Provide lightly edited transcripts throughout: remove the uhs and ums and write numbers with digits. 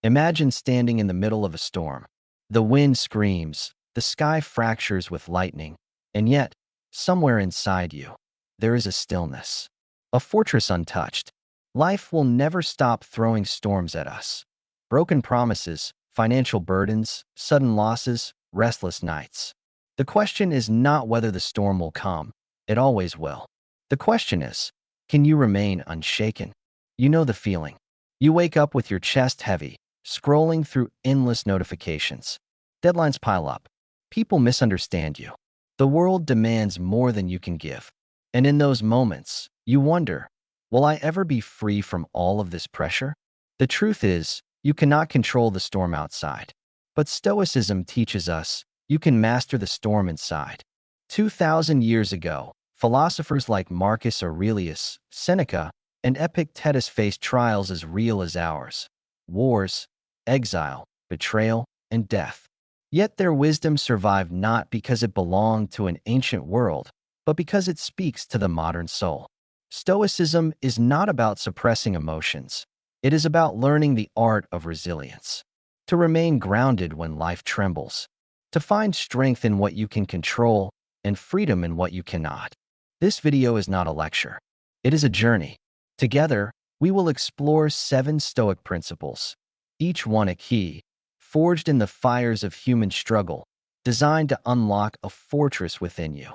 Imagine standing in the middle of a storm. The wind screams, the sky fractures with lightning, and yet, somewhere inside you, there is a stillness, a fortress untouched. Life will never stop throwing storms at us. Broken promises, financial burdens, sudden losses, restless nights. The question is not whether the storm will come. It always will. The question is, can you remain unshaken? You know the feeling. You wake up with your chest heavy, scrolling through endless notifications. Deadlines pile up. People misunderstand you. The world demands more than you can give. And in those moments, you wonder, will I ever be free from all of this pressure? The truth is, you cannot control the storm outside. But Stoicism teaches us you can master the storm inside. 2,000 years ago, philosophers like Marcus Aurelius, Seneca, and Epictetus faced trials as real as ours: wars, exile, betrayal, and death. Yet their wisdom survived not because it belonged to an ancient world, but because it speaks to the modern soul. Stoicism is not about suppressing emotions. It is about learning the art of resilience, to remain grounded when life trembles, to find strength in what you can control and freedom in what you cannot. This video is not a lecture. It is a journey. Together, we will explore 7 Stoic principles, each one a key, forged in the fires of human struggle, designed to unlock a fortress within you.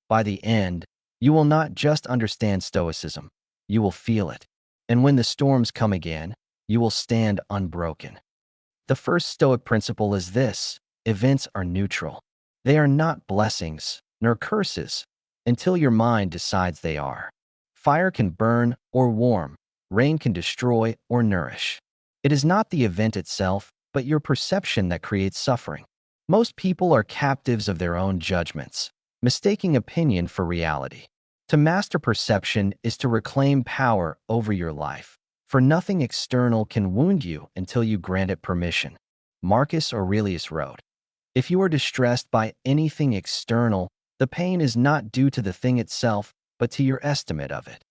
By the end, you will not just understand Stoicism, you will feel it. And when the storms come again, you will stand unbroken. The first Stoic principle is this: events are neutral. They are not blessings nor curses until your mind decides they are. Fire can burn or warm, rain can destroy or nourish. It is not the event itself, but your perception that creates suffering. Most people are captives of their own judgments, mistaking opinion for reality. To master perception is to reclaim power over your life, for nothing external can wound you until you grant it permission. Marcus Aurelius wrote, "If you are distressed by anything external, the pain is not due to the thing itself, but to your estimate of it."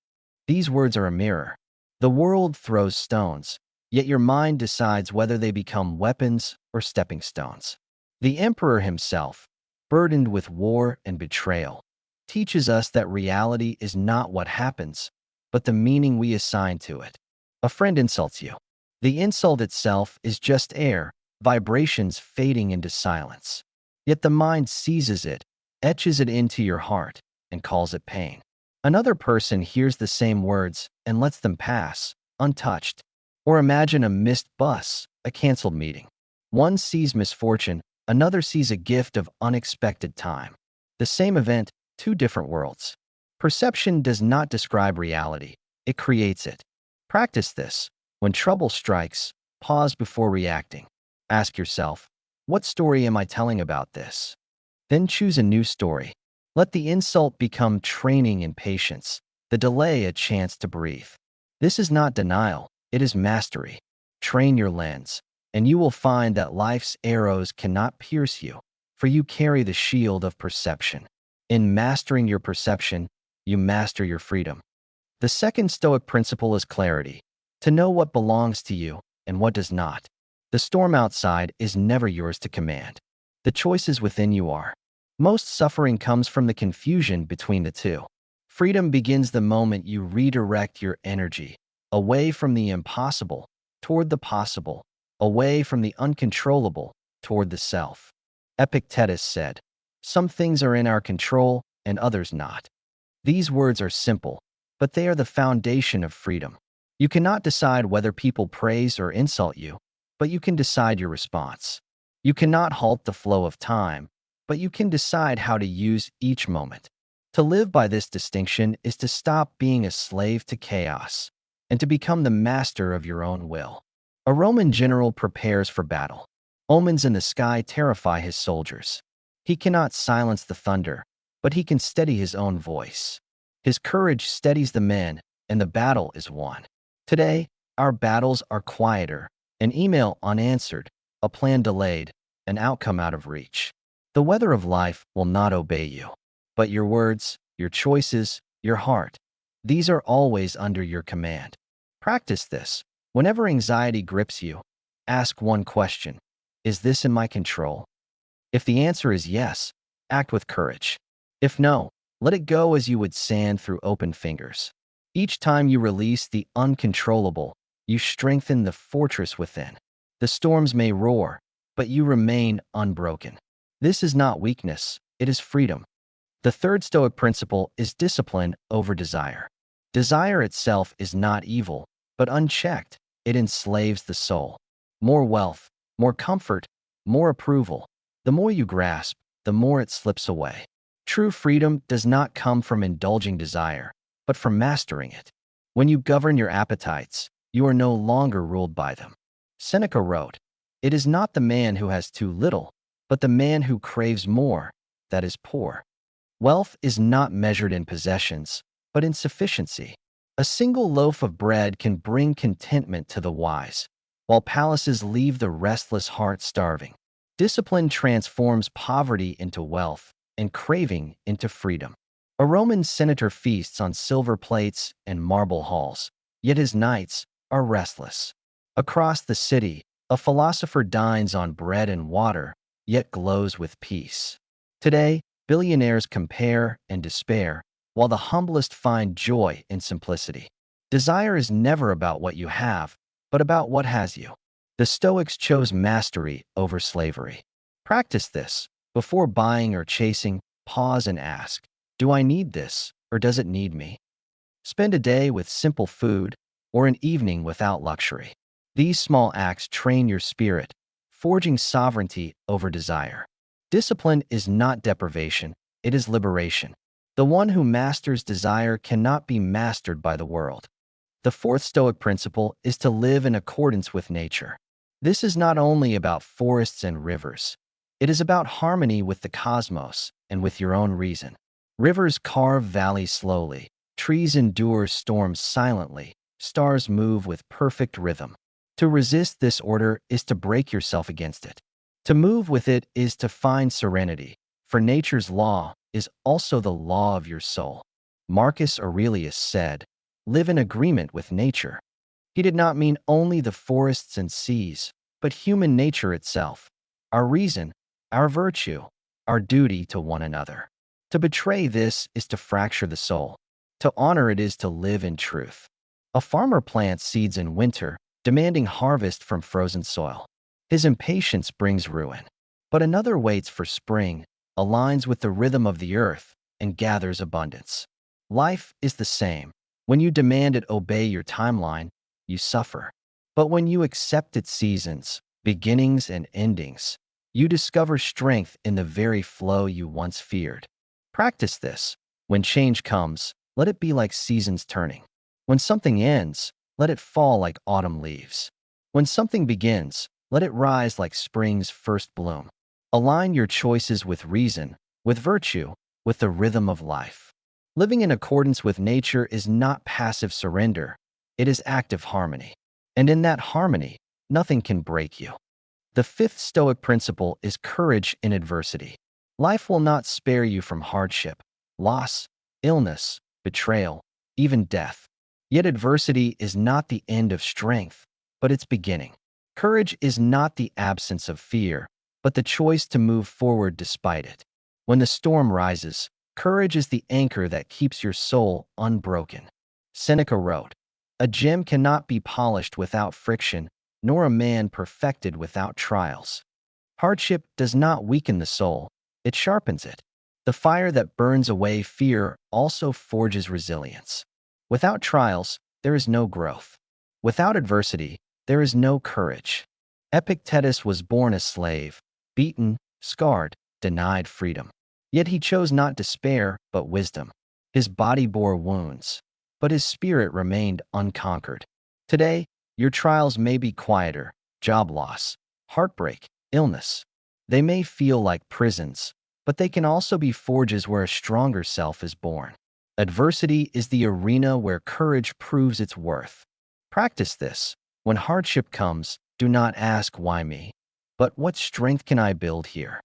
These words are a mirror. The world throws stones, yet your mind decides whether they become weapons or stepping stones. The emperor himself, burdened with war and betrayal, teaches us that reality is not what happens, but the meaning we assign to it. A friend insults you. The insult itself is just air, vibrations fading into silence. Yet the mind seizes it, etches it into your heart, and calls it pain. Another person hears the same words and lets them pass, untouched. Or imagine a missed bus, a canceled meeting. One sees misfortune, another sees a gift of unexpected time. The same event, 2 different worlds. Perception does not describe reality, it creates it. Practice this. When trouble strikes, pause before reacting. Ask yourself, what story am I telling about this? Then choose a new story. Let the insult become training in patience, the delay a chance to breathe. This is not denial, it is mastery. Train your lens, and you will find that life's arrows cannot pierce you, for you carry the shield of perception. In mastering your perception, you master your freedom. The second Stoic principle is clarity, to know what belongs to you and what does not. The storm outside is never yours to command. The choices within you are. Most suffering comes from the confusion between the two. Freedom begins the moment you redirect your energy away from the impossible toward the possible, away from the uncontrollable toward the self. Epictetus said, "Some things are in our control and others not." These words are simple, but they are the foundation of freedom. You cannot decide whether people praise or insult you, but you can decide your response. You cannot halt the flow of time, but you can decide how to use each moment. To live by this distinction is to stop being a slave to chaos and to become the master of your own will. A Roman general prepares for battle. Omens in the sky terrify his soldiers. He cannot silence the thunder, but he can steady his own voice. His courage steadies the men, and the battle is won. Today, our battles are quieter: an email unanswered, a plan delayed, an outcome out of reach. The weather of life will not obey you, but your words, your choices, your heart, these are always under your command. Practice this. Whenever anxiety grips you, ask one question: is this in my control? If the answer is yes, act with courage. If no, let it go as you would sand through open fingers. Each time you release the uncontrollable, you strengthen the fortress within. The storms may roar, but you remain unbroken. This is not weakness, it is freedom. The third Stoic principle is discipline over desire. Desire itself is not evil, but unchecked, it enslaves the soul. More wealth, more comfort, more approval. The more you grasp, the more it slips away. True freedom does not come from indulging desire, but from mastering it. When you govern your appetites, you are no longer ruled by them. Seneca wrote, "It is not the man who has too little, but the man who craves more, that is poor." Wealth is not measured in possessions, but in sufficiency. A single loaf of bread can bring contentment to the wise, while palaces leave the restless heart starving. Discipline transforms poverty into wealth and craving into freedom. A Roman senator feasts on silver plates and marble halls, yet his nights are restless. Across the city, a philosopher dines on bread and water, yet glows with peace. Today, billionaires compare and despair, while the humblest find joy in simplicity. Desire is never about what you have, but about what has you. The Stoics chose mastery over slavery. Practice this. Before buying or chasing, pause and ask, do I need this, or does it need me? Spend a day with simple food, or an evening without luxury. These small acts train your spirit, forging sovereignty over desire. Discipline is not deprivation, it is liberation. The one who masters desire cannot be mastered by the world. The fourth Stoic principle is to live in accordance with nature. This is not only about forests and rivers. It is about harmony with the cosmos and with your own reason. Rivers carve valleys slowly, trees endure storms silently, stars move with perfect rhythm. To resist this order is to break yourself against it. To move with it is to find serenity, for nature's law is also the law of your soul. Marcus Aurelius said, "Live in agreement with nature." He did not mean only the forests and seas, but human nature itself, our reason, our virtue, our duty to one another. To betray this is to fracture the soul. To honor it is to live in truth. A farmer plants seeds in winter, demanding harvest from frozen soil. His impatience brings ruin. But another waits for spring, aligns with the rhythm of the earth, and gathers abundance. Life is the same. When you demand it obey your timeline, you suffer. But when you accept its seasons, beginnings and endings, you discover strength in the very flow you once feared. Practice this. When change comes, let it be like seasons turning. When something ends, let it fall like autumn leaves. When something begins, let it rise like spring's first bloom. Align your choices with reason, with virtue, with the rhythm of life. Living in accordance with nature is not passive surrender, it is active harmony. And in that harmony, nothing can break you. The fifth Stoic principle is courage in adversity. Life will not spare you from hardship, loss, illness, betrayal, even death. Yet adversity is not the end of strength, but its beginning. Courage is not the absence of fear, but the choice to move forward despite it. When the storm rises, courage is the anchor that keeps your soul unbroken. Seneca wrote, "A gem cannot be polished without friction, nor a man perfected without trials." Hardship does not weaken the soul, it sharpens it. The fire that burns away fear also forges resilience. Without trials, there is no growth. Without adversity, there is no courage. Epictetus was born a slave, beaten, scarred, denied freedom. Yet he chose not despair, but wisdom. His body bore wounds, but his spirit remained unconquered. Today, your trials may be quieter: job loss, heartbreak, illness. They may feel like prisons, but they can also be forges where a stronger self is born. Adversity is the arena where courage proves its worth. Practice this. When hardship comes, do not ask, "Why me?" but "What strength can I build here?"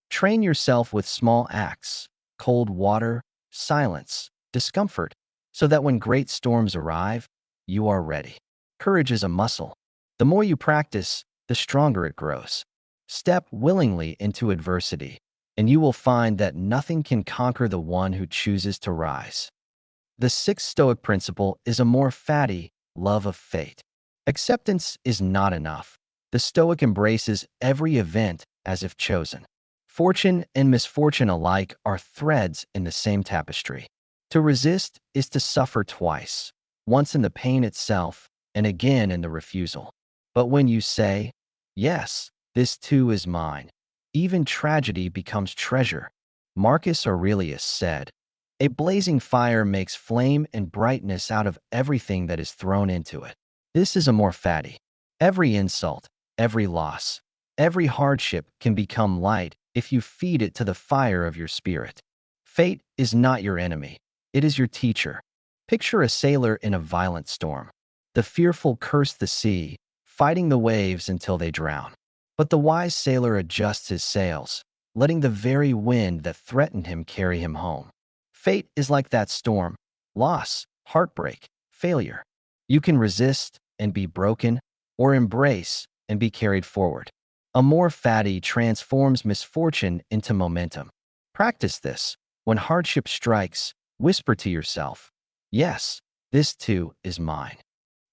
Train yourself with small acts, cold water, silence, discomfort, so that when great storms arrive, you are ready. Courage is a muscle. The more you practice, the stronger it grows. Step willingly into adversity, and you will find that nothing can conquer the one who chooses to rise. The sixth Stoic principle is Amor Fati, love of fate. Acceptance is not enough. The Stoic embraces every event as if chosen. Fortune and misfortune alike are threads in the same tapestry. To resist is to suffer twice, once in the pain itself and again in the refusal. But when you say, "Yes, this too is mine," even tragedy becomes treasure. Marcus Aurelius said, "A blazing fire makes flame and brightness out of everything that is thrown into it." This is Amor Fati. Every insult, every loss, every hardship can become light if you feed it to the fire of your spirit. Fate is not your enemy. It is your teacher. Picture a sailor in a violent storm. The fearful curse the sea, fighting the waves until they drown. But the wise sailor adjusts his sails, letting the very wind that threatened him carry him home. Fate is like that storm: loss, heartbreak, failure. You can resist and be broken, or embrace and be carried forward. Amor Fati transforms misfortune into momentum. Practice this. When hardship strikes, whisper to yourself, "Yes, this too is mine."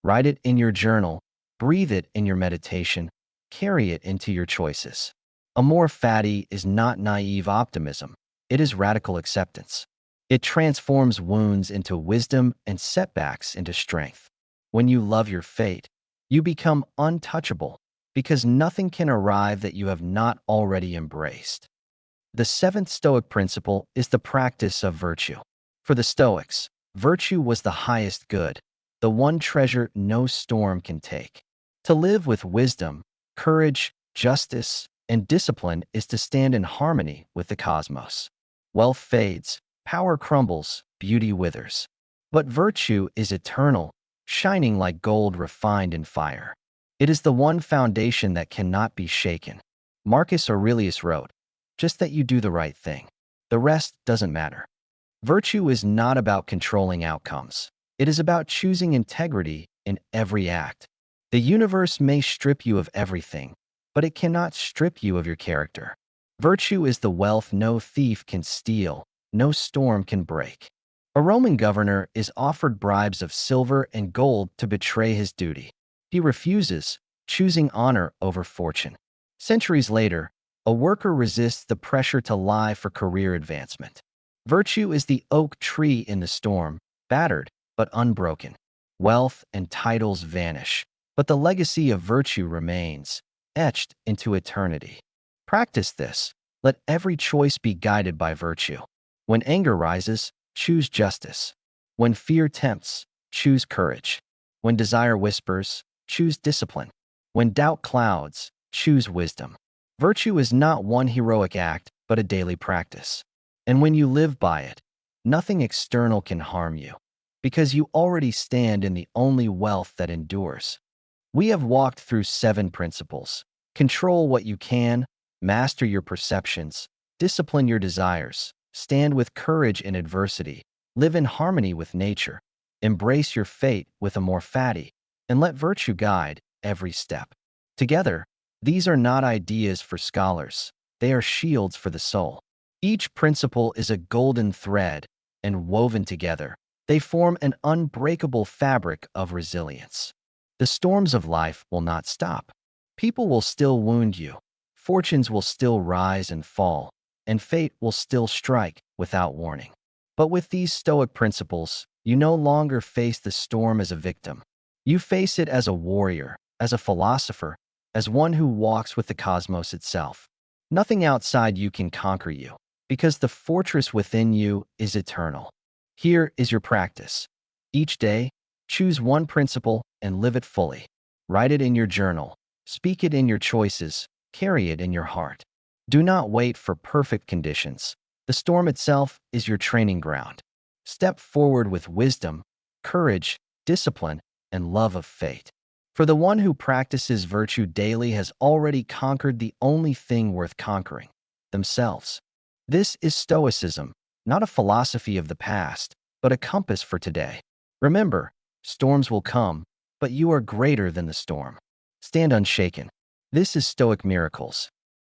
Write it in your journal, breathe it in your meditation, carry it into your choices. Amor Fati is not naive optimism. It is radical acceptance. It transforms wounds into wisdom and setbacks into strength. When you love your fate, you become untouchable because nothing can arrive that you have not already embraced. The seventh Stoic principle is the practice of virtue. For the Stoics, virtue was the highest good, the one treasure no storm can take. To live with wisdom, courage, justice, and discipline is to stand in harmony with the cosmos. Wealth fades, power crumbles, beauty withers. But virtue is eternal, shining like gold refined in fire. It is the one foundation that cannot be shaken. Marcus Aurelius wrote, "Just that you do the right thing. The rest doesn't matter." Virtue is not about controlling outcomes. It is about choosing integrity in every act. The universe may strip you of everything, but it cannot strip you of your character. Virtue is the wealth no thief can steal, no storm can break. A Roman governor is offered bribes of silver and gold to betray his duty. He refuses, choosing honor over fortune. Centuries later, a worker resists the pressure to lie for career advancement. Virtue is the oak tree in the storm, battered but unbroken. Wealth and titles vanish, but the legacy of virtue remains, etched into eternity. Practice this. Let every choice be guided by virtue. When anger rises, choose justice. When fear tempts, choose courage. When desire whispers, choose discipline. When doubt clouds, choose wisdom. Virtue is not one heroic act, but a daily practice. And when you live by it, nothing external can harm you, because you already stand in the only wealth that endures. We have walked through 7 principles. Control what you can, master your perceptions, discipline your desires, stand with courage in adversity, live in harmony with nature, embrace your fate with Amor Fati, and let virtue guide every step. Together, these are not ideas for scholars. They are shields for the soul. Each principle is a golden thread, and woven together, they form an unbreakable fabric of resilience. The storms of life will not stop. People will still wound you. Fortunes will still rise and fall, and fate will still strike without warning. But with these Stoic principles, you no longer face the storm as a victim. You face it as a warrior, as a philosopher, as one who walks with the cosmos itself. Nothing outside you can conquer you, because the fortress within you is eternal. Here is your practice. Each day, choose one principle and live it fully. Write it in your journal, speak it in your choices, carry it in your heart. Do not wait for perfect conditions. The storm itself is your training ground. Step forward with wisdom, courage, discipline, and love of fate. For the one who practices virtue daily has already conquered the only thing worth conquering, themselves. This is Stoicism, not a philosophy of the past, but a compass for today. Remember, storms will come, but you are greater than the storm. Stand unshaken. This is Stoic Miracles,